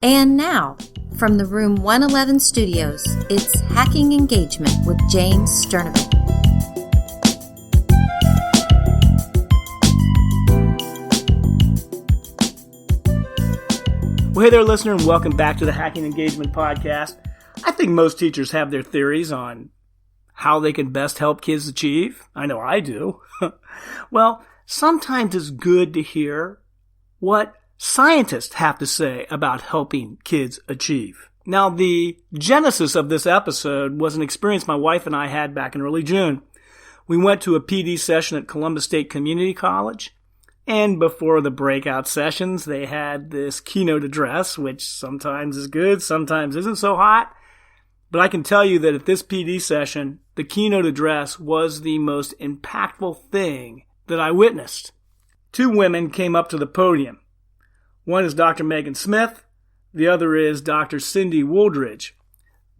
And now, from the Room 111 studios, it's Hacking Engagement with James Sternovich. Well, hey there, listener, and welcome back to the Hacking Engagement Podcast. I think most teachers have their theories on how they can best help kids achieve. I know I do. Well, sometimes it's good to hear what scientists have to say about helping kids achieve. Now, the genesis of this episode was an experience my wife and I had back in early June. We went to a PD session at Columbus State Community College, and before the breakout sessions, they had this keynote address, which sometimes is good, sometimes isn't so hot. But I can tell you that at this PD session, the keynote address was the most impactful thing that I witnessed. Two women came up to the podium. One is Dr. Megan Smith. The other is Dr. Cindy Wooldridge.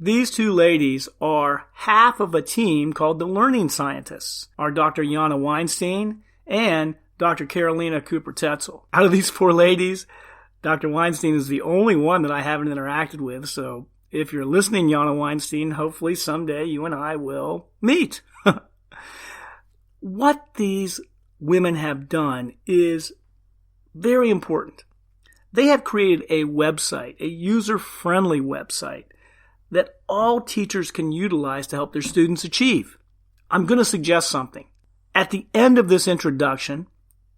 These two ladies are half of a team called the Learning Scientists, are Dr. Jana Weinstein and Dr. Carolina Cooper-Tetzel. Out of these four ladies, Dr. Weinstein is the only one that I haven't interacted with, so if you're listening, Jana Weinstein, hopefully someday you and I will meet. What these women have done is very important. They have created a website, a user-friendly website, that all teachers can utilize to help their students achieve. I'm going to suggest something. At the end of this introduction,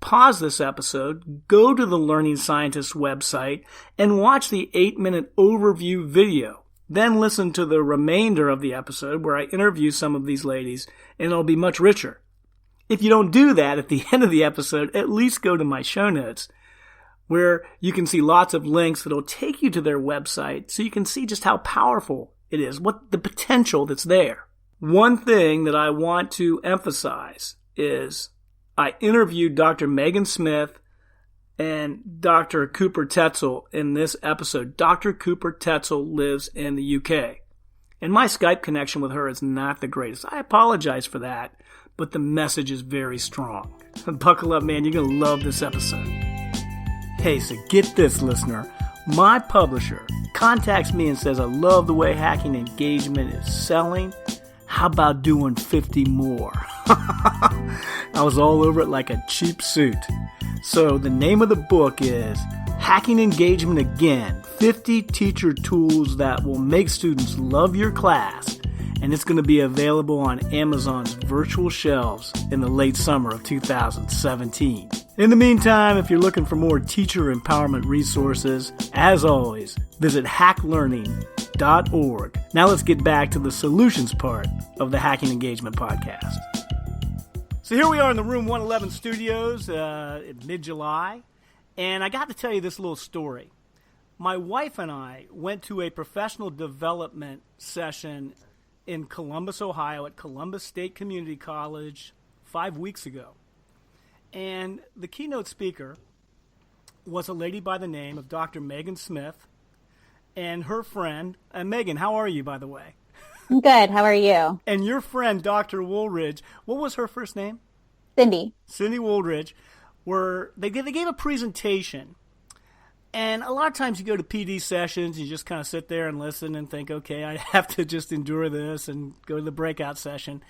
pause this episode, go to the Learning Scientists website, and watch the 8-minute overview video. Then listen to the remainder of the episode where I interview some of these ladies, and it'll be much richer. If you don't do that at the end of the episode, at least go to my show notes, where you can see lots of links that'll take you to their website so you can see just how powerful it is, what the potential that's there. One thing that I want to emphasize is I interviewed Dr. Megan Smith and Dr. Cooper-Tetzel in this episode. Dr. Cooper-Tetzel lives in the UK, and my Skype connection with her is not the greatest. I apologize for that, but the message is very strong. Buckle up, man. You're going to love this episode. Hey, so get this, listener. My publisher contacts me and says, I love the way Hacking Engagement is selling. How about doing 50 more? I was all over it like a cheap suit. So the name of the book is Hacking Engagement Again, 50 Teacher Tools That Will Make Students Love Your Class. And it's going to be available on Amazon's virtual shelves in the late summer of 2017. In the meantime, if you're looking for more teacher empowerment resources, as always, visit hacklearning.org. Now let's get back to the solutions part of the Hacking Engagement Podcast. So here we are in the Room 111 studios in mid-July, and I got to tell you this little story. My wife and I went to a professional development session in Columbus, Ohio at Columbus State Community College 5 weeks ago. And the keynote speaker was a lady by the name of Dr. Megan Smith and her friend. Megan, how are you, by the way? I'm good. How are you? And your friend, Dr. Wooldridge, what was her first name? Cindy. Cindy Wooldridge. They gave a presentation. And a lot of times you go to PD sessions, you just kind of sit there and listen and think, okay, I have to just endure this and go to the breakout session.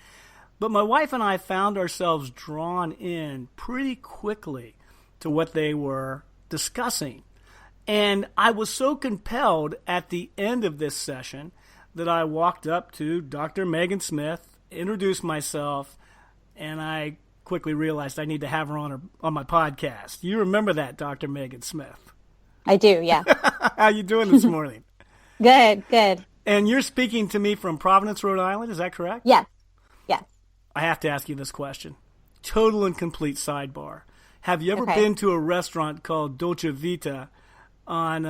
But my wife and I found ourselves drawn in pretty quickly to what they were discussing. And I was so compelled at the end of this session that I walked up to Dr. Megan Smith, introduced myself, and I quickly realized I need to have her on my podcast. You remember that, Dr. Megan Smith? I do, yeah. How you doing this morning? Good. And you're speaking to me from Providence, Rhode Island, is that correct? Yes. I have to ask you this question. Total and complete sidebar. Have you ever Okay. been to a restaurant called Dolce Vita on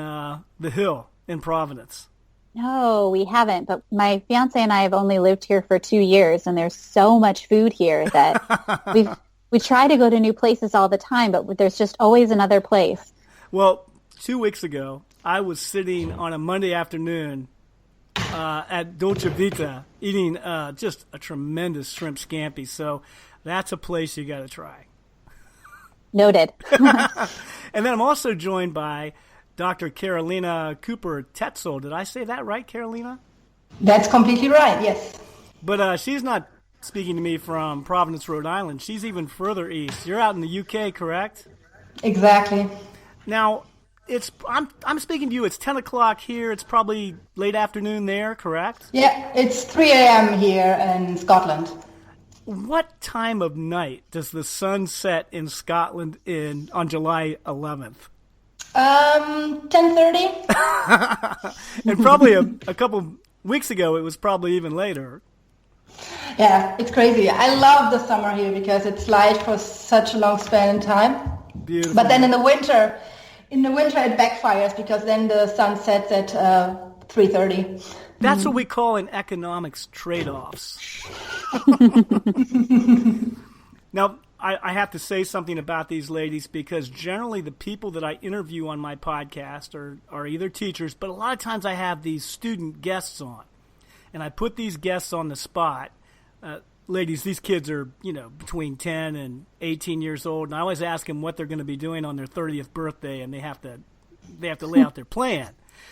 the Hill in Providence? No, we haven't. But my fiance and I have only lived here for 2 years, and there's so much food here that we try to go to new places all the time, but there's just always another place. Well, 2 weeks ago, I was sitting on a Monday afternoon at Dolce Vita eating just a tremendous shrimp scampi. So that's a place you got to try. Noted. And then I'm also joined by Dr. Carolina Cooper Tetzel. Did I say that right, Carolina? That's completely right, yes. But she's not speaking to me from Providence, Rhode Island. She's even further east. You're out in the UK, correct? Exactly. Now, I'm speaking to you. It's 10 o'clock here. It's probably late afternoon there, correct? Yeah, it's 3 a.m. here in Scotland. What time of night does the sun set in Scotland on July 11th? 10:30. And probably a couple weeks ago, it was probably even later. Yeah, it's crazy. I love the summer here because it's light for such a long span in time. Beautiful. But then in the winter it backfires because then the sun sets at 3:30. That's what we call in economics trade-offs. Now, I have to say something about these ladies because generally the people that I interview on my podcast are either teachers, but a lot of times I have these student guests on. And I put these guests on the spot. Ladies, these kids are, between 10 and 18 years old, and I always ask them what they're going to be doing on their 30th birthday, and they have to lay out their plan.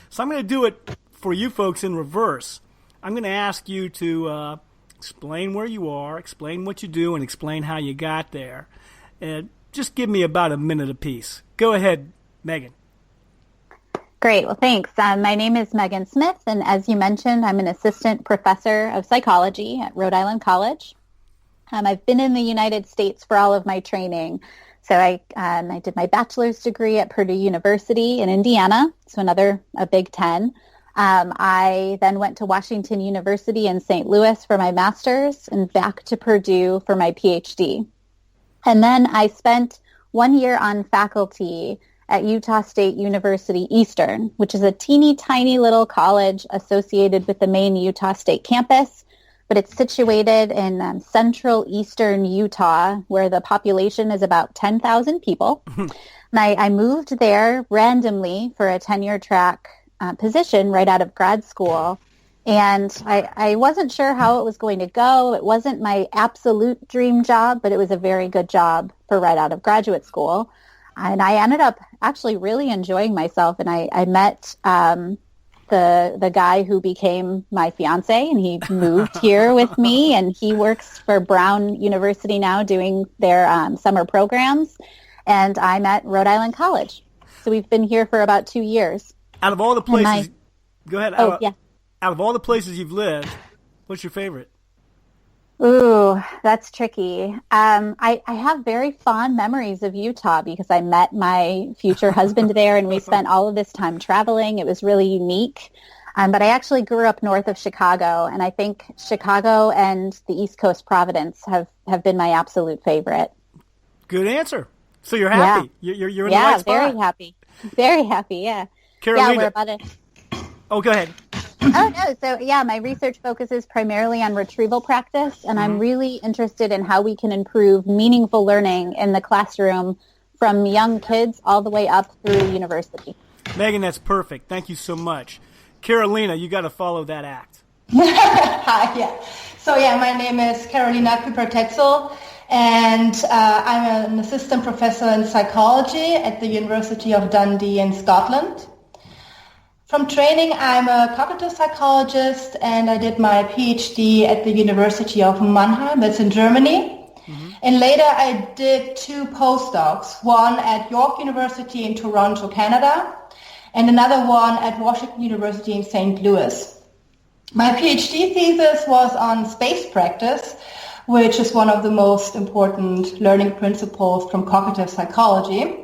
So I'm going to do it for you folks in reverse. I'm going to ask you to explain where you are, explain what you do, and explain how you got there. And just give me about a minute apiece. Go ahead, Megan. Great. Well, thanks. My name is Megan Smith, and as you mentioned, I'm an assistant professor of psychology at Rhode Island College. I've been in the United States for all of my training. So I did my bachelor's degree at Purdue University in Indiana, so a Big Ten. I then went to Washington University in St. Louis for my master's and back to Purdue for my PhD. And then I spent 1 year on faculty at Utah State University Eastern, which is a teeny tiny little college associated with the main Utah State campus, but it's situated in central eastern Utah, where the population is about 10,000 people. And I moved there randomly for a tenure track position right out of grad school. And I wasn't sure how it was going to go. It wasn't my absolute dream job, but it was a very good job for right out of graduate school. And I ended up actually really enjoying myself. And I met the guy who became my fiance, and he moved here with me. And he works for Brown University now doing their summer programs. And I'm at Rhode Island College. So we've been here for about 2 years. Out of all the places, go ahead. Yeah. Out of all the places you've lived, what's your favorite? Ooh, that's tricky. I have very fond memories of Utah because I met my future husband there and we spent all of this time traveling. It was really unique. But I actually grew up north of Chicago, and I think Chicago and the East Coast Providence have been my absolute favorite. Good answer. So you're happy. Yeah. You're in the right spot. Yeah, very happy. Very happy, yeah. Carolina. Yeah, we're about it. Oh, go ahead. Oh, no. So, yeah, my research focuses primarily on retrieval practice, and I'm really interested in how we can improve meaningful learning in the classroom from young kids all the way up through university. Megan, that's perfect. Thank you so much. Carolina, you got to follow that act. Hi, yeah. So, my name is Carolina Cooper Tetzel, and I'm an assistant professor in psychology at the University of Dundee in Scotland. From training, I'm a cognitive psychologist, and I did my PhD at the University of Mannheim, that's in Germany. And later I did 2 postdocs, one at York University in Toronto, Canada, and another one at Washington University in St. Louis. My PhD thesis was on space practice, which is one of the most important learning principles from cognitive psychology.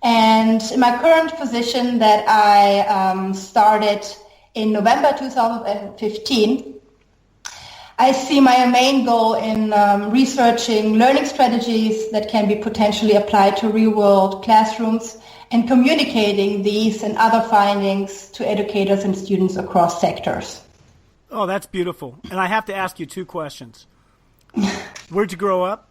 And in my current position that I started in November 2015, I see my main goal in researching learning strategies that can be potentially applied to real-world classrooms and communicating these and other findings to educators and students across sectors. Oh, that's beautiful. And I have to ask you 2 questions. Where'd you grow up?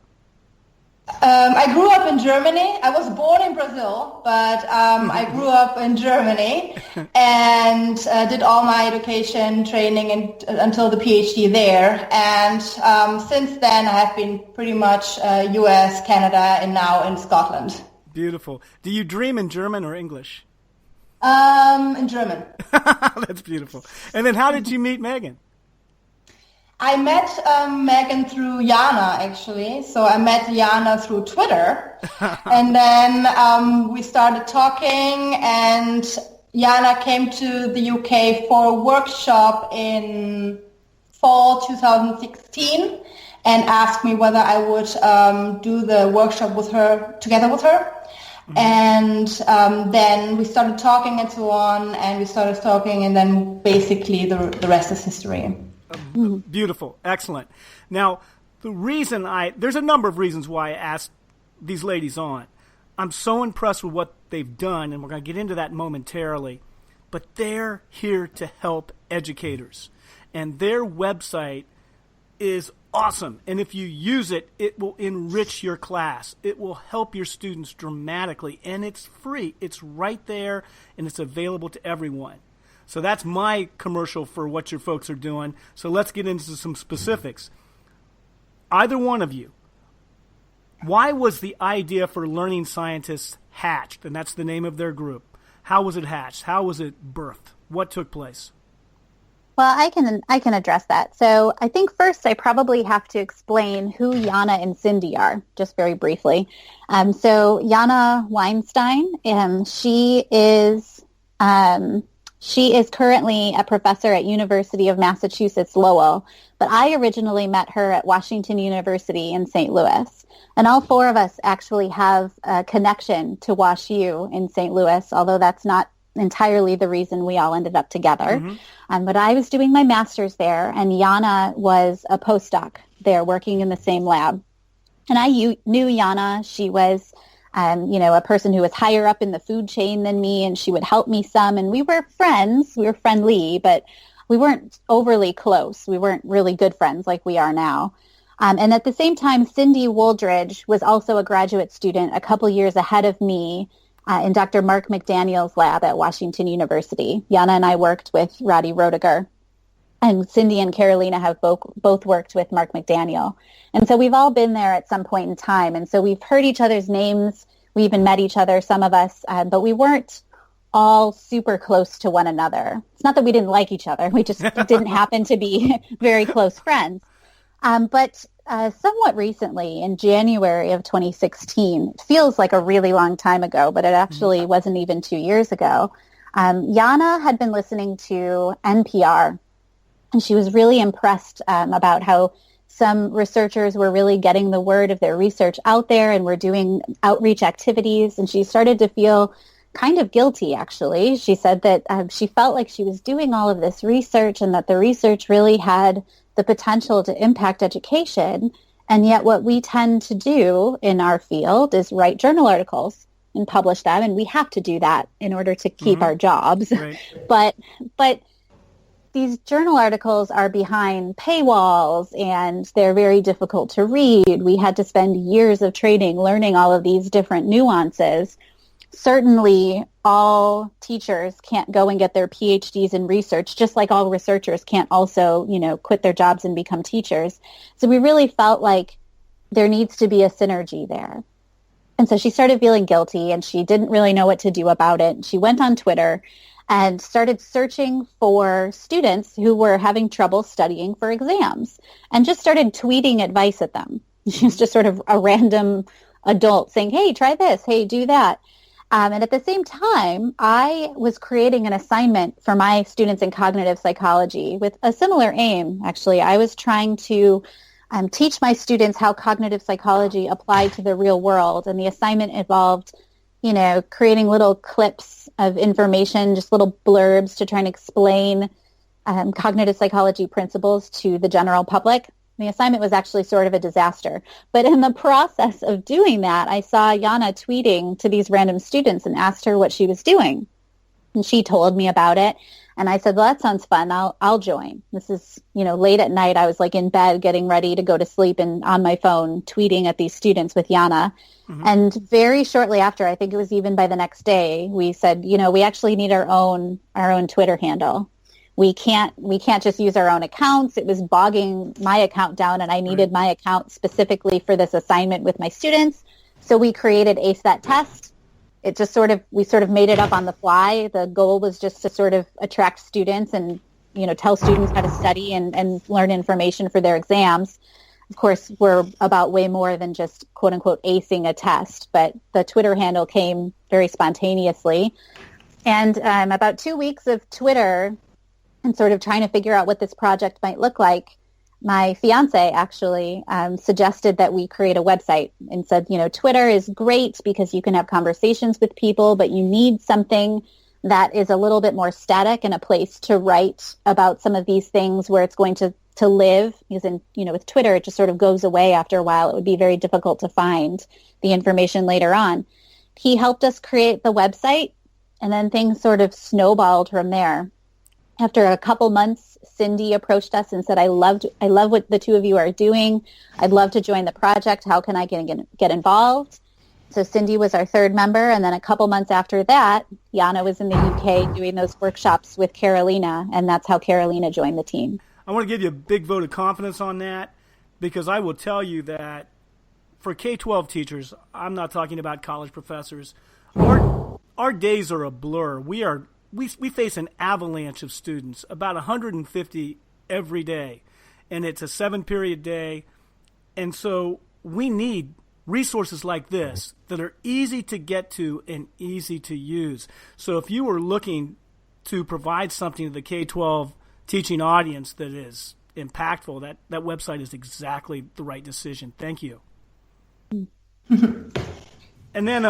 I grew up in Germany. I was born in Brazil, but I grew up in Germany and did all my education, training until the PhD there. And since then, I have been pretty much U.S., Canada, and now in Scotland. Beautiful. Do you dream in German or English? In German. That's beautiful. And then how did you meet Megan? I met Megan through Jana, actually. So I met Jana through Twitter. And then we started talking, and Jana came to the UK for a workshop in fall 2016 and asked me whether I would do the workshop with her, together with her. Mm-hmm. And then we started talking and so on, and then basically the rest is history. Beautiful. Excellent. Now, there's a number of reasons why I asked these ladies on. I'm so impressed with what they've done, and we're going to get into that momentarily, but they're here to help educators. And their website is awesome. And if you use it, it will enrich your class. It will help your students dramatically, and it's free. It's right there, and it's available to everyone. So that's my commercial for what your folks are doing. So let's get into some specifics. Either one of you, why was the idea for Learning Scientists hatched? And that's the name of their group. How was it hatched? How was it birthed? What took place? Well, I can address that. So I think first I probably have to explain who Jana and Cindy are, just very briefly. So Jana Weinstein, she is currently a professor at University of Massachusetts Lowell, but I originally met her at Washington University in St. Louis. And all four of us actually have a connection to WashU in St. Louis, although that's not entirely the reason we all ended up together. Mm-hmm. But I was doing my master's there, and Jana was a postdoc there working in the same lab. And I knew Jana. She was a person who was higher up in the food chain than me, and she would help me some. And we were friends. We were friendly, but we weren't overly close. We weren't really good friends like we are now. And at the same time, Cindy Wooldridge was also a graduate student a couple years ahead of me in Dr. Mark McDaniel's lab at Washington University. Jana and I worked with Roddy Roediger, and Cindy and Carolina have both worked with Mark McDaniel. And so we've all been there at some point in time. And so we've heard each other's names. We even met each other, some of us, but we weren't all super close to one another. It's not that we didn't like each other. We just didn't happen to be very close friends. But somewhat recently, in January of 2016, it feels like a really long time ago, but it actually wasn't even 2 years ago, Jana had been listening to NPR, and she was really impressed about how some researchers were really getting the word of their research out there and were doing outreach activities, and she started to feel kind of guilty, actually. She said that she felt like she was doing all of this research and that the research really had the potential to impact education, and yet what we tend to do in our field is write journal articles and publish them, and we have to do that in order to keep our jobs. Right. But these journal articles are behind paywalls, and they're very difficult to read. We had to spend years of training learning all of these different nuances. Certainly, all teachers can't go and get their PhDs in research, just like all researchers can't also, quit their jobs and become teachers. So we really felt like there needs to be a synergy there. And so she started feeling guilty, and she didn't really know what to do about it. She went on Twitter and started searching for students who were having trouble studying for exams, and just started tweeting advice at them. She was just sort of a random adult saying, hey, try this, hey, do that. And at the same time, I was creating an assignment for my students in cognitive psychology with a similar aim, actually. I was trying to teach my students how cognitive psychology applied to the real world. And the assignment involved, creating little clips of information, just little blurbs to try and explain cognitive psychology principles to the general public. The assignment was actually sort of a disaster. But in the process of doing that, I saw Jana tweeting to these random students and asked her what she was doing. And she told me about it. And I said, well, that sounds fun. I'll join. This is, late at night. I was like in bed getting ready to go to sleep and on my phone tweeting at these students with Jana. Mm-hmm. And very shortly after, I think it was even by the next day, we said, we actually need our own Twitter handle. We can't just use our own accounts. It was bogging my account down, and I needed my account specifically for this assignment with my students. So we created Ace That Test, it just we sort of made it up on the fly. The goal was just to sort of attract students and, tell students how to study and learn information for their exams. Of course, we're about way more than just quote unquote acing a test, but the Twitter handle came very spontaneously. And about 2 weeks of Twitter and sort of trying to figure out what this project might look like, my fiance actually suggested that we create a website and said, Twitter is great because you can have conversations with people, but you need something that is a little bit more static and a place to write about some of these things where it's going to live. Because with Twitter, it just sort of goes away after a while. It would be very difficult to find the information later on. He helped us create the website, and then things sort of snowballed from there. After a couple months, Cindy approached us and said, I love what the two of you are doing. I'd love to join the project. How can I get involved? So Cindy was our third member. And then a couple months after that, Jana was in the UK doing those workshops with Carolina. And that's how Carolina joined the team. I want to give you a big vote of confidence on that, because I will tell you that for K-12 teachers, I'm not talking about college professors, our days are a blur. We face an avalanche of students, about 150 every day, and it's a 7-period day. And so we need resources like this that are easy to get to and easy to use. So if you were looking to provide something to the K-12 teaching audience that is impactful, that website is exactly the right decision. Thank you. And then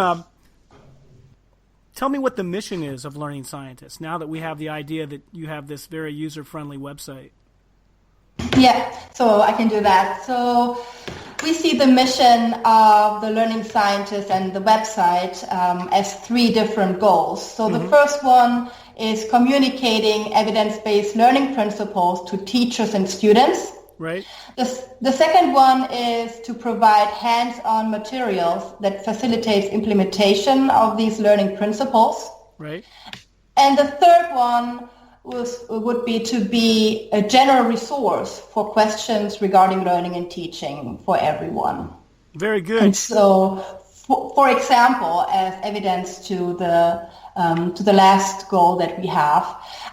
tell me what the mission is of Learning Scientists, now that we have the idea that you have this very user-friendly website. Yeah, so I can do that. So we see the mission of the Learning Scientist and the website as 3 different goals. So the first one is communicating evidence-based learning principles to teachers and students. Right. The second one is to provide hands-on materials that facilitates implementation of these learning principles. Right. And the third one would be to be a general resource for questions regarding learning and teaching for everyone. Very good. And so, for example, as evidence to the last goal that we have,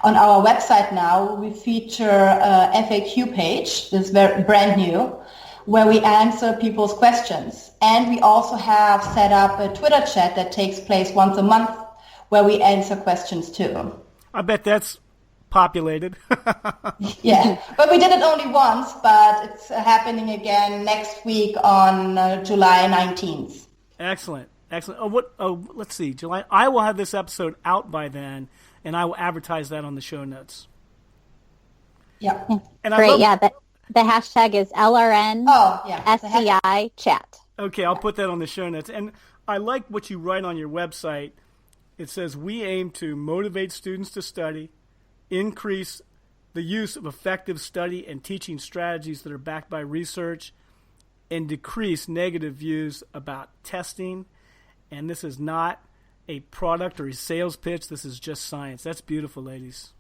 on our website now we feature a FAQ page, this is brand new, where we answer people's questions. And we also have set up a Twitter chat that takes place once a month where we answer questions too. I bet that's populated. Yeah, but we did it only once, but it's happening again next week on July 19th. Excellent. Let's see, July. I will have this episode out by then, and I will advertise that on the show notes. Yeah. And great. The hashtag is LRN SCI chat. Okay, I'll put that on the show notes. And I like what you write on your website. It says, we aim to motivate students to study, increase the use of effective study and teaching strategies that are backed by research, and decrease negative views about testing. And this is not a product or a sales pitch. This is just science. That's beautiful, ladies.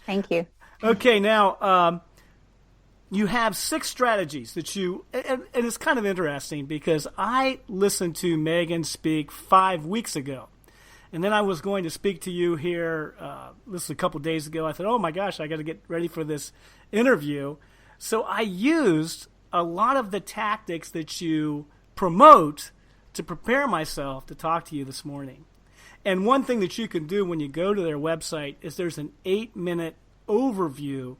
Thank you. Okay, now you have 6 strategies that and it's kind of interesting because I listened to Megan speak 5 weeks ago. And then I was going to speak to you here, this was a couple days ago. I thought, oh my gosh, I got to get ready for this interview. So I used a lot of the tactics that you promote to prepare myself to talk to you this morning. And one thing that you can do when you go to their website is there's an 8-minute overview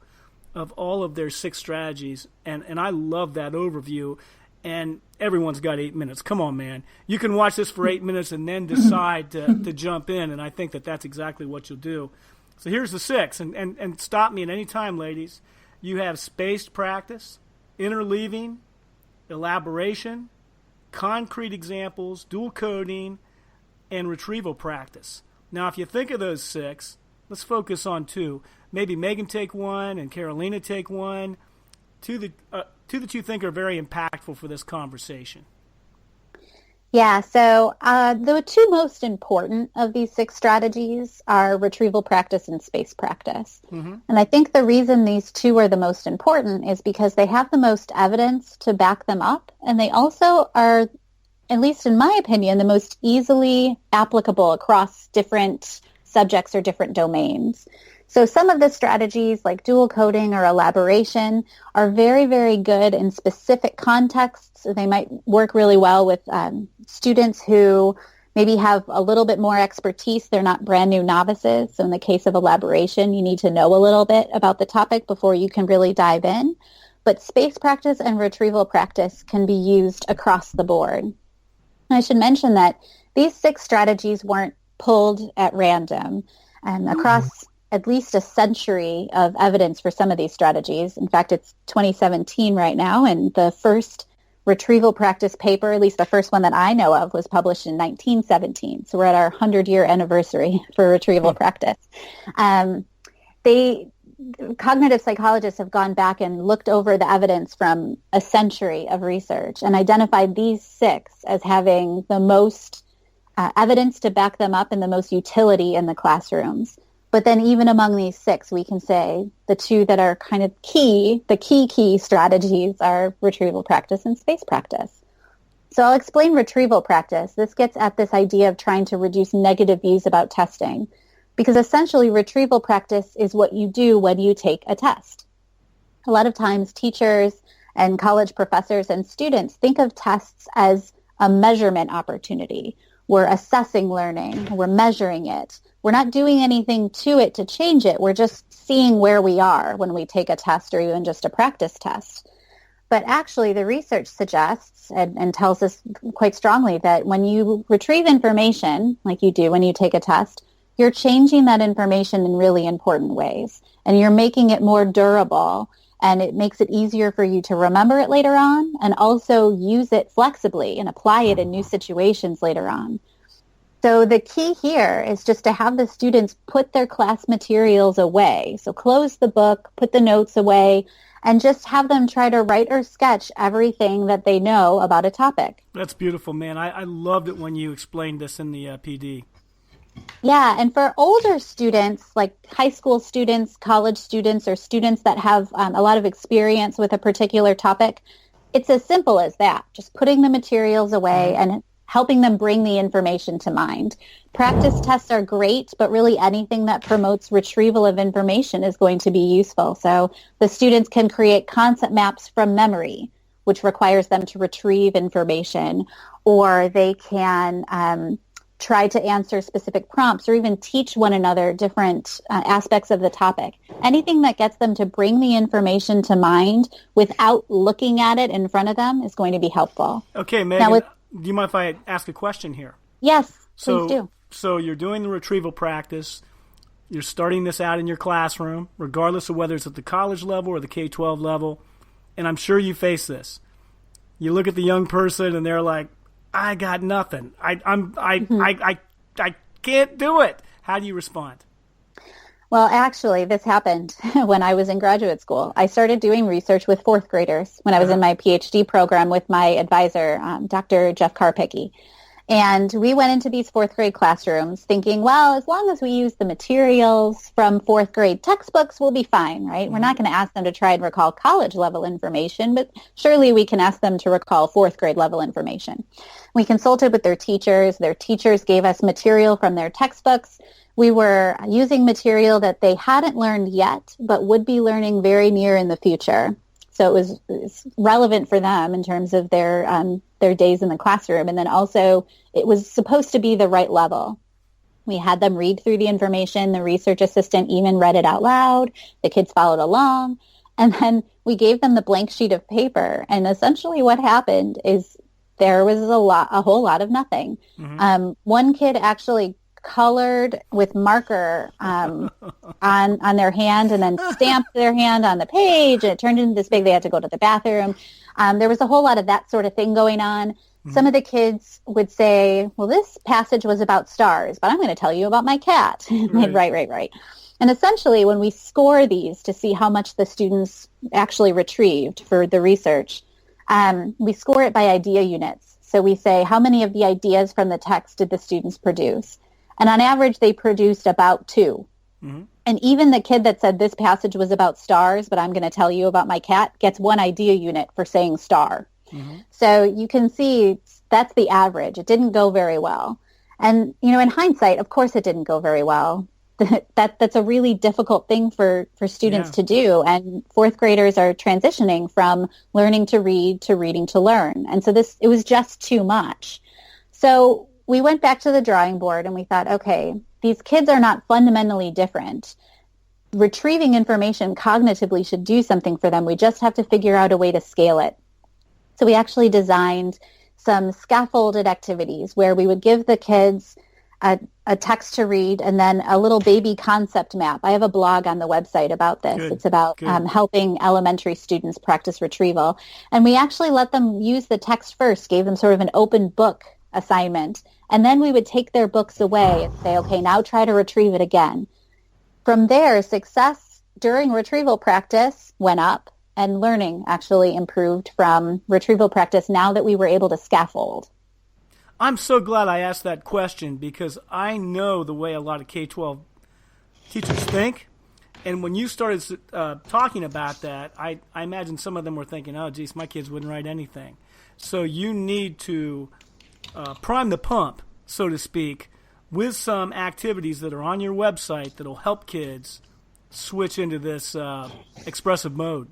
of all of their 6 strategies. And I love that overview. And everyone's got 8 minutes. Come on, man. You can watch this for 8 minutes and then decide to jump in. And I think that that's exactly what you'll do. So here's the 6. And stop me at any time, ladies. You have spaced practice, interleaving, elaboration, concrete examples, dual coding, and retrieval practice. Now, if you think of those 6, let's focus on 2. Maybe Megan take 1 and Carolina take 1. 2 that you think are very impactful for this conversation. Yeah, so the 2 most important of these 6 strategies are retrieval practice and space practice. Mm-hmm. And I think the reason these 2 are the most important is because they have the most evidence to back them up, and they also are at least in my opinion, the most easily applicable across different subjects or different domains. So some of the strategies like dual coding or elaboration are very, very good in specific contexts. They might work really well with students who maybe have a little bit more expertise. They're not brand new novices. So in the case of elaboration, you need to know a little bit about the topic before you can really dive in. But space practice and retrieval practice can be used across the board. And I should mention that these 6 strategies weren't pulled at random. Across at least a century of evidence for some of these strategies. In fact, it's 2017 right now, and the first retrieval practice paper, at least the first one that I know of, was published in 1917. So we're at our 100-year anniversary for retrieval practice. Cognitive psychologists have gone back and looked over the evidence from a century of research and identified these 6 as having the most evidence to back them up and the most utility in the classrooms. But then even among these 6, we can say the 2 that are kind of key strategies are retrieval practice and space practice. So I'll explain retrieval practice. This gets at this idea of trying to reduce negative views about testing, because essentially retrieval practice is what you do when you take a test. A lot of times teachers and college professors and students think of tests as a measurement opportunity. We're assessing learning. We're measuring it. We're not doing anything to it to change it. We're just seeing where we are when we take a test or even just a practice test. But actually, the research suggests and tells us quite strongly that when you retrieve information, like you do when you take a test, you're changing that information in really important ways. And you're making it more durable. And it makes it easier for you to remember it later on and also use it flexibly and apply it in new situations later on. So the key here is just to have the students put their class materials away. So close the book, put the notes away, and just have them try to write or sketch everything that they know about a topic. That's beautiful, man. I loved it when you explained this in the PD. Yeah, and for older students, like high school students, college students, or students that have a lot of experience with a particular topic, it's as simple as that, just putting the materials away and helping them bring the information to mind. Practice tests are great, but really anything that promotes retrieval of information is going to be useful. So the students can create concept maps from memory, which requires them to retrieve information, or they can try to answer specific prompts or even teach one another different aspects of the topic. Anything that gets them to bring the information to mind without looking at it in front of them is going to be helpful. Okay, Megan, do you mind if I ask a question here? Yes, please do. So you're doing the retrieval practice. You're starting this out in your classroom, regardless of whether it's at the college level or the K-12 level, and I'm sure you face this. You look at the young person and they're like, I got nothing. I can't do it. How do you respond? Well, actually, this happened when I was in graduate school. I started doing research with 4th graders when I was in my PhD program with my advisor, Dr. Jeff Karpicki. And we went into these 4th grade classrooms thinking, well, as long as we use the materials from 4th grade textbooks, we'll be fine, right? We're not going to ask them to try and recall college level information, but surely we can ask them to recall 4th grade level information. We consulted with their teachers. Their teachers gave us material from their textbooks. We were using material that they hadn't learned yet, but would be learning very near in the future. So it was relevant for them in terms of their days in the classroom. And then also it was supposed to be the right level. We had them read through the information. The research assistant even read it out loud. The kids followed along. And then we gave them the blank sheet of paper. And essentially what happened is there was a whole lot of nothing. One kid actually colored with marker on their hand and then stamped their hand on the page, and it turned into this big. They had to go to the bathroom. There was a whole lot of that sort of thing going on. Some of the kids would say, well, this passage was about stars, but I'm going to tell you about my cat. Right. And essentially, when we score these to see how much the students actually retrieved for the research, we score it by idea units. So we say, how many of the ideas from the text did the students produce? And on average, they produced about 2. And even the kid that said this passage was about stars, but I'm going to tell you about my cat, gets 1 idea unit for saying star. So you can see that's the average. It didn't go very well. And, in hindsight, of course it didn't go very well. That's a really difficult thing for students to do. And fourth graders are transitioning from learning to read to reading to learn. And so it was just too much. So we went back to the drawing board and we thought, okay, these kids are not fundamentally different. Retrieving information cognitively should do something for them. We just have to figure out a way to scale it. So we actually designed some scaffolded activities where we would give the kids a text to read and then a little baby concept map. I have a blog on the website about this. Good. It's about helping elementary students practice retrieval. And we actually let them use the text first, gave them sort of an open book assignment. And then we would take their books away and say, okay, now try to retrieve it again. From there, success during retrieval practice went up and learning actually improved from retrieval practice now that we were able to scaffold. I'm so glad I asked that question because I know the way a lot of K-12 teachers think. And when you started talking about that, I imagine some of them were thinking, oh, geez, my kids wouldn't write anything. So you need to prime the pump, so to speak, with some activities that are on your website that will help kids switch into this expressive mode.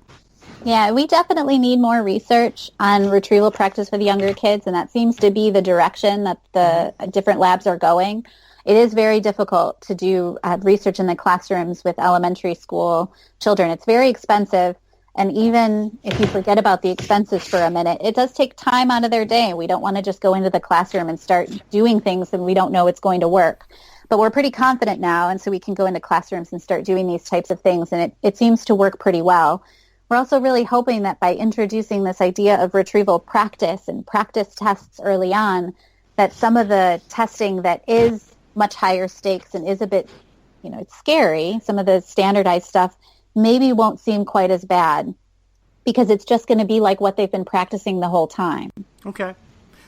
Yeah, we definitely need more research on retrieval practice with younger kids, and that seems to be the direction that the different labs are going. It is very difficult to do research in the classrooms with elementary school children. It's very expensive, and even if you forget about the expenses for a minute, it does take time out of their day. We don't want to just go into the classroom and start doing things and we don't know it's going to work. But we're pretty confident now, and so we can go into classrooms and start doing these types of things, and it seems to work pretty well. We're also really hoping that by introducing this idea of retrieval practice and practice tests early on, that some of the testing that is much higher stakes and is a bit, it's scary, some of the standardized stuff maybe won't seem quite as bad because it's just going to be like what they've been practicing the whole time. Okay.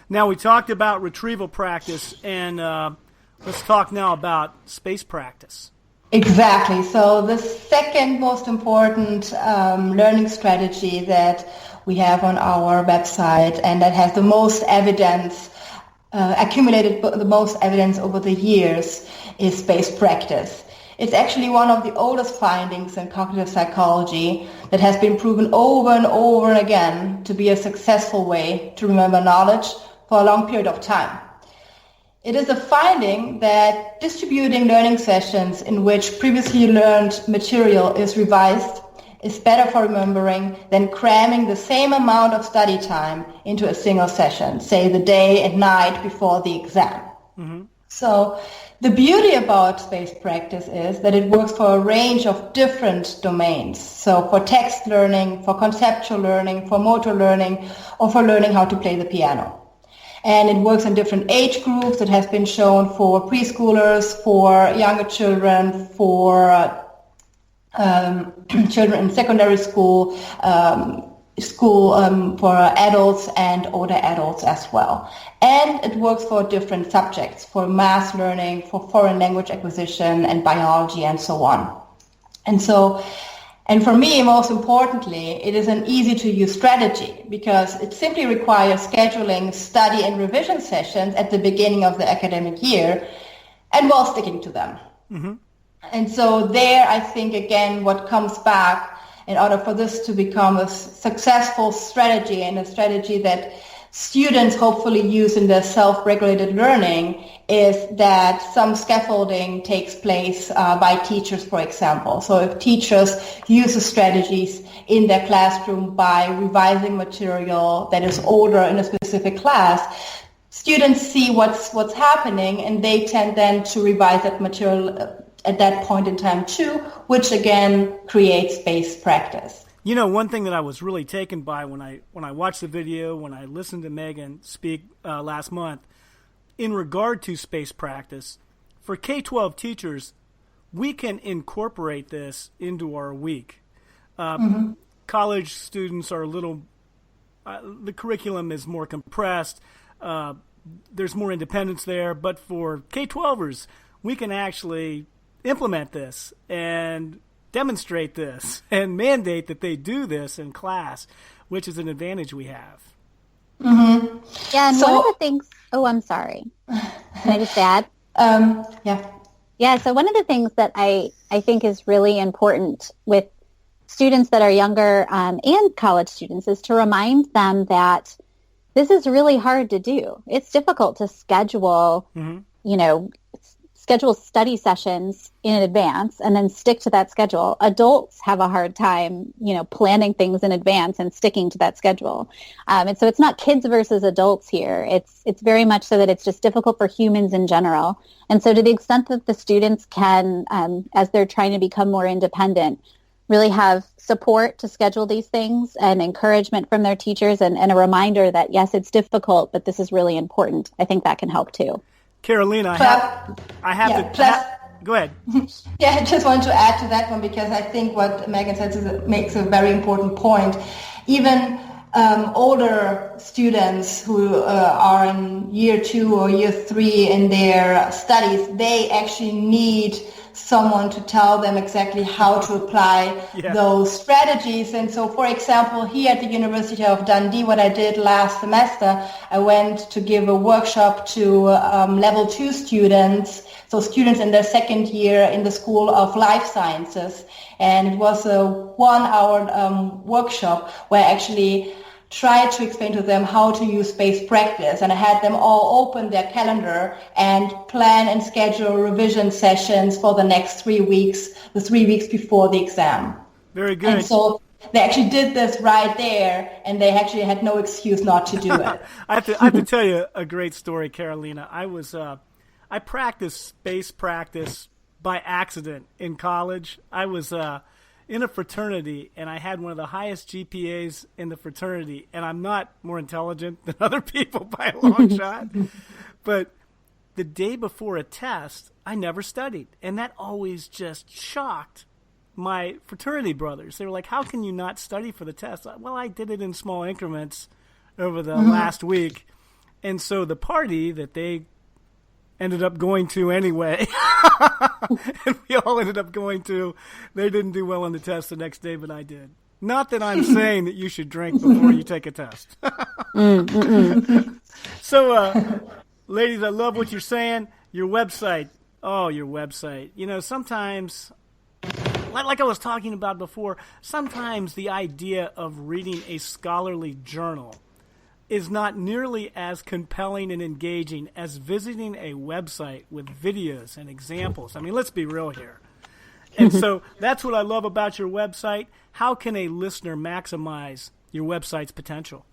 Now we talked about retrieval practice, and let's talk now about space practice. Exactly. So the second most important learning strategy that we have on our website and that has the most evidence, accumulated the most evidence over the years, is space practice. It's actually one of the oldest findings in cognitive psychology that has been proven over and over again to be a successful way to remember knowledge for a long period of time. It is a finding that distributing learning sessions in which previously learned material is revised is better for remembering than cramming the same amount of study time into a single session, say the day and night before the exam. Mm-hmm. So the beauty about space practice is that it works for a range of different domains. So for text learning, for conceptual learning, for motor learning, or for learning how to play the piano. And it works in different age groups. It has been shown for preschoolers, for younger children, for children in secondary school, for adults and older adults as well. And it works for different subjects, for math learning, for foreign language acquisition, and biology, and so on. And for me, most importantly, it is an easy-to-use strategy because it simply requires scheduling study and revision sessions at the beginning of the academic year and while sticking to them. Mm-hmm. And so there, I think, again, what comes back in order for this to become a successful strategy and a strategy that students hopefully use in their self-regulated learning is that some scaffolding takes place by teachers, for example. So if teachers use the strategies in their classroom by revising material that is older in a specific class, students see what's happening and they tend then to revise that material at that point in time too, which again creates space practice. You know, one thing that I was really taken by when I watched the video, when I listened to Megan speak last month, in regard to space practice, for K-12 teachers, we can incorporate this into our week. College students are a little, the curriculum is more compressed, there's more independence there, but for K-12ers, we can actually implement this and demonstrate this and mandate that they do this in class, which is an advantage we have. Mm-hmm. Yeah, and one of the things, oh, I'm sorry. Can I just add? Yeah. Yeah, so one of the things that I think is really important with students that are younger and college students is to remind them that this is really hard to do. It's difficult to schedule, schedule study sessions in advance and then stick to that schedule. Adults have a hard time, planning things in advance and sticking to that schedule. And so it's not kids versus adults here. It's very much so that it's just difficult for humans in general. And so to the extent that the students can, as they're trying to become more independent, really have support to schedule these things and encouragement from their teachers and a reminder that, yes, it's difficult, but this is really important. I think that can help too. Carolina, go ahead. Yeah, I just want to add to that one because I think what Megan says makes a very important point. Even older students who are in year 2 or year 3 in their studies, they actually need someone to tell them exactly how to apply those strategies. And so, for example, here at the University of Dundee, what I did last semester, I went to give a workshop to level 2 students, so students in their second year in the School of Life Sciences. And it was a 1-hour workshop where I actually tried to explain to them how to use space practice. And I had them all open their calendar and plan and schedule revision sessions for the next 3 weeks, the 3 weeks before the exam. Very good. And so they actually did this right there, and they actually had no excuse not to do it. I have to tell you a great story, Carolina. I practiced space practice by accident in college. I was in a fraternity, and I had one of the highest GPAs in the fraternity, and I'm not more intelligent than other people by a long shot. But the day before a test, I never studied, and that always just shocked my fraternity brothers. They were like, how can you not study for the test? Well, I did it in small increments over the last week, and so the party that they ended up going to anyway, and we all ended up going to, they didn't do well on the test the next day, but I did. Not that I'm saying that you should drink before you take a test. So, ladies, I love what you're saying. Your website. Sometimes, like I was talking about before, sometimes the idea of reading a scholarly journal is not nearly as compelling and engaging as visiting a website with videos and examples. I mean, let's be real here. And so that's what I love about your website. How can a listener maximize your website's potential?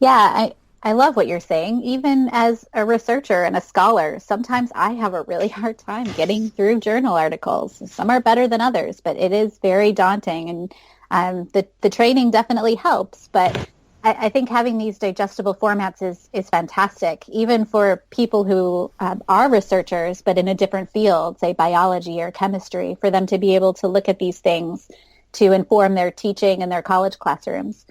Yeah, I love what you're saying. Even as a researcher and a scholar, sometimes I have a really hard time getting through journal articles. Some are better than others, but it is very daunting. And the training definitely helps, but I think having these digestible formats is fantastic, even for people who are researchers, but in a different field, say biology or chemistry, for them to be able to look at these things to inform their teaching in their college classrooms.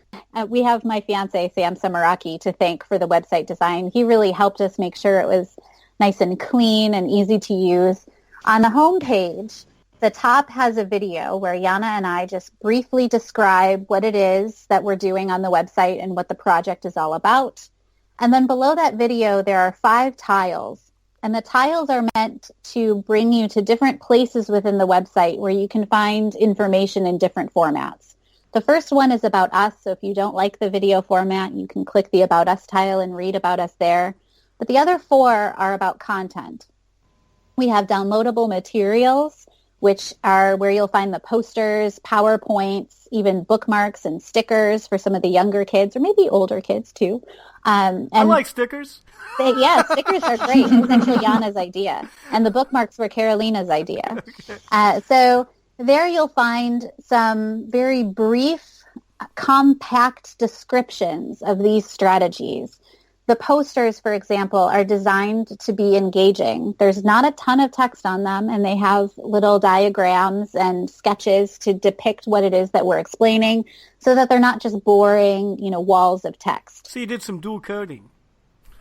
We have my fiance, Sam Samaraki, to thank for the website design. He really helped us make sure it was nice and clean and easy to use. On the homepage, the top has a video where Yana and I just briefly describe what it is that we're doing on the website and what the project is all about. And then below that video, there are 5 tiles. And the tiles are meant to bring you to different places within the website where you can find information in different formats. The first one is about us. So if you don't like the video format, you can click the About Us tile and read about us there. But the other 4 are about content. We have downloadable materials, which are where you'll find the posters, PowerPoints, even bookmarks and stickers for some of the younger kids, or maybe older kids too. And I like stickers. Stickers are great. It was actually Jana's idea. And the bookmarks were Carolina's idea. Okay. So there you'll find some very brief, compact descriptions of these strategies. The posters, for example, are designed to be engaging. There's not a ton of text on them, and they have little diagrams and sketches to depict what it is that we're explaining so that they're not just boring, walls of text. So you did some dual coding.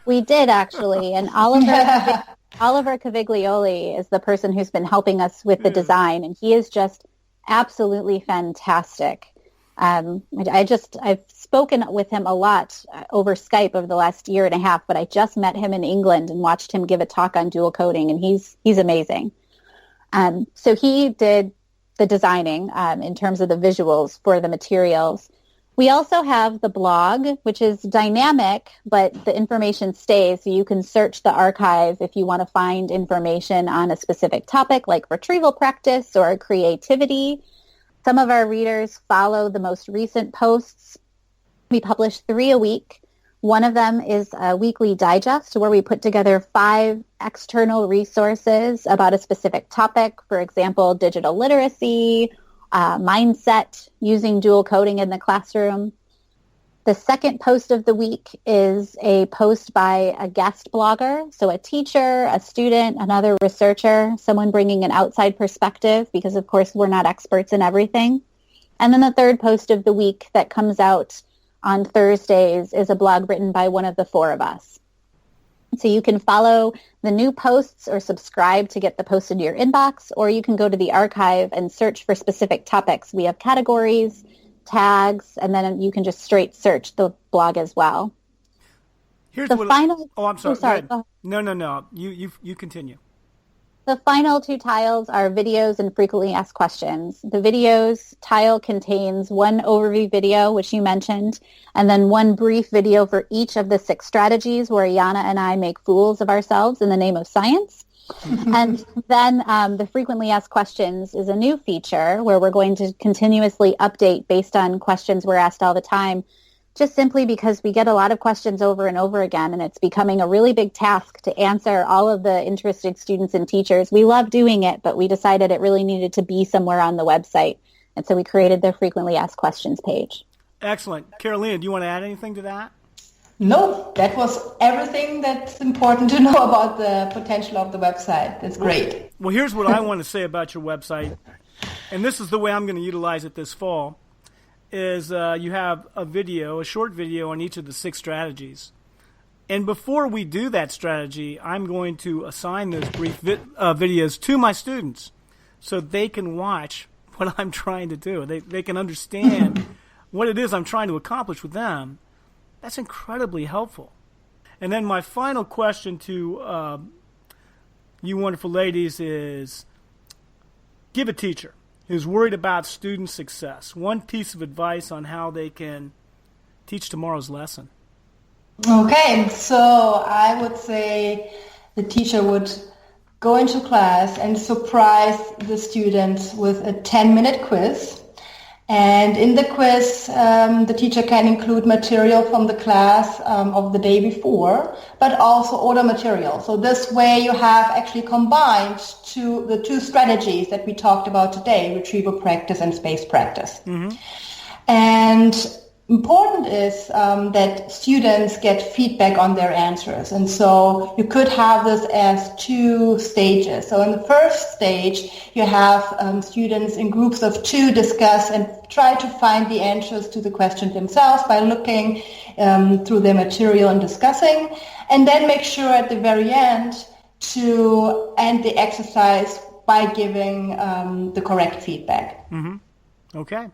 We did, actually, and Oliver Caviglioli is the person who's been helping us with the design, and he is just absolutely fantastic. I've spoken with him a lot over Skype over the last year and a half, but I just met him in England and watched him give a talk on dual coding, and he's amazing. So he did the designing in terms of the visuals for the materials. We also have the blog, which is dynamic, but the information stays. So you can search the archive if you want to find information on a specific topic like retrieval practice or creativity. Some of our readers follow the most recent posts. We publish 3 a week. One of them is a weekly digest where we put together 5 external resources about a specific topic. For example, digital literacy, mindset, using dual coding in the classroom. The second post of the week is a post by a guest blogger, so a teacher, a student, another researcher, someone bringing an outside perspective, because of course we're not experts in everything. And then the third post of the week that comes out on Thursdays is a blog written by one of the 4 of us. So you can follow the new posts or subscribe to get the post into your inbox, or you can go to the archive and search for specific topics. We have categories, tags, and then you can just straight search the blog as well. Here's the what final. I'm sorry. Oh, sorry. Go ahead. No. You continue. The final 2 tiles are videos and frequently asked questions. The videos tile contains 1 overview video, which you mentioned, and then 1 brief video for each of the 6 strategies where Yana and I make fools of ourselves in the name of science. And then the frequently asked questions is a new feature where we're going to continuously update based on questions we're asked all the time, just simply because we get a lot of questions over and over again, and it's becoming a really big task to answer all of the interested students and teachers. We love doing it, but we decided it really needed to be somewhere on the website, and so we created the frequently asked questions page. Excellent. Carolina, do you want to add anything to that? No, that was everything that's important to know about the potential of the website. That's great. Well, here's what I want to say about your website, and this is the way I'm going to utilize it this fall, is you have a short video on each of the 6 strategies. And before we do that strategy, I'm going to assign those brief videos to my students so they can watch what I'm trying to do. They can understand what it is I'm trying to accomplish with them. That's incredibly helpful. And then my final question to you wonderful ladies is, give a teacher who's worried about student success 1 piece of advice on how they can teach tomorrow's lesson. Okay, so I would say the teacher would go into class and surprise the students with a 10-minute quiz. And in the quiz, the teacher can include material from the class of the day before, but also older material. So this way you have actually combined the 2 strategies that we talked about today, retrieval practice and space practice. Mm-hmm. And important is that students get feedback on their answers. And so you could have this as 2 stages. So in the first stage, you have students in groups of 2 discuss and try to find the answers to the questions themselves by looking through their material and discussing. And then make sure at the very end to end the exercise by giving the correct feedback. Mm-hmm. Okay.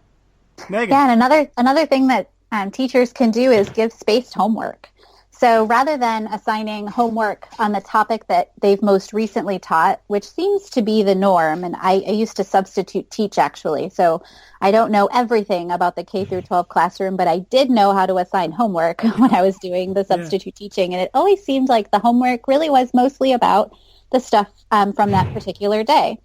Megan. Yeah, and another thing that teachers can do is give spaced homework. So rather than assigning homework on the topic that they've most recently taught, which seems to be the norm, and I used to substitute teach actually, so I don't know everything about the K through 12 classroom, but I did know how to assign homework when I was doing the substitute teaching, and it always seemed like the homework really was mostly about the stuff from that particular day.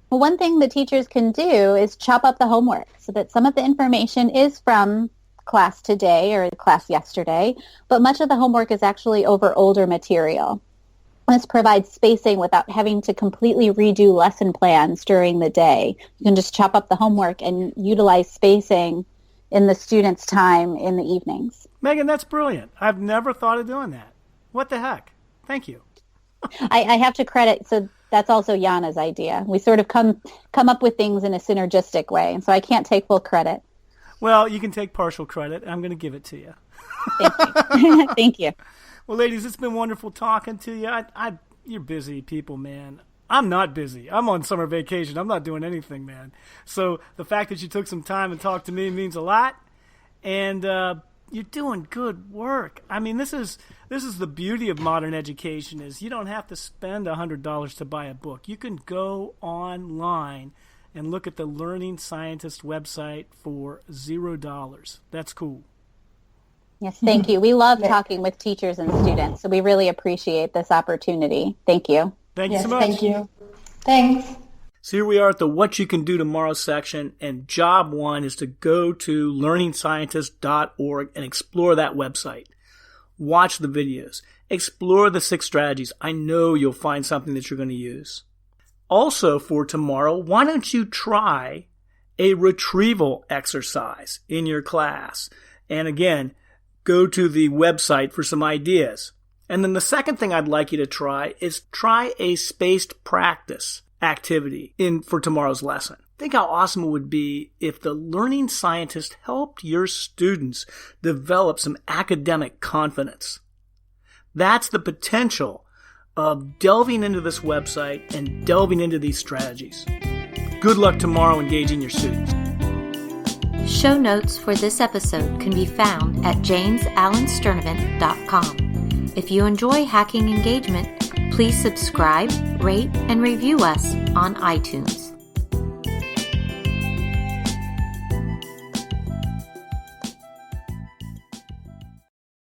Well, one thing the teachers can do is chop up the homework so that some of the information is from class today or class yesterday, but much of the homework is actually over older material. This provides spacing without having to completely redo lesson plans during the day. You can just chop up the homework and utilize spacing in the students' time in the evenings. Megan, that's brilliant. I've never thought of doing that. What the heck? Thank you. I have to credit, so that's also Jana's idea. We sort of come up with things in a synergistic way, and so I can't take full credit. Well, you can take partial credit. I'm going to give it to you. Thank you. Thank you. Well, ladies, it's been wonderful talking to you. You're busy people, man. I'm not busy. I'm on summer vacation. I'm not doing anything, man. So the fact that you took some time and talked to me means a lot. And you're doing good work. I mean, this is the beauty of modern education is you don't have to spend $100 to buy a book. You can go online and look at the Learning Scientist website for $0. That's cool. Yes, thank you. We love talking with teachers and students, so we really appreciate this opportunity. Thank you. Thank you so much. Thank you. Thanks. So here we are at the What You Can Do Tomorrow section, and job one is to go to learningscientist.org and explore that website. Watch the videos. Explore the 6 strategies. I know you'll find something that you're going to use. Also for tomorrow, why don't you try a retrieval exercise in your class? And again, go to the website for some ideas. And then the second thing I'd like you to try is try a spaced practice activity for tomorrow's lesson. Think how awesome it would be if the learning scientist helped your students develop some academic confidence. That's the potential of delving into this website and delving into these strategies. Good luck tomorrow engaging your students. Show notes for this episode can be found at jamesallensturnevant.com. If you enjoy Hacking Engagement, please subscribe, rate, and review us on iTunes.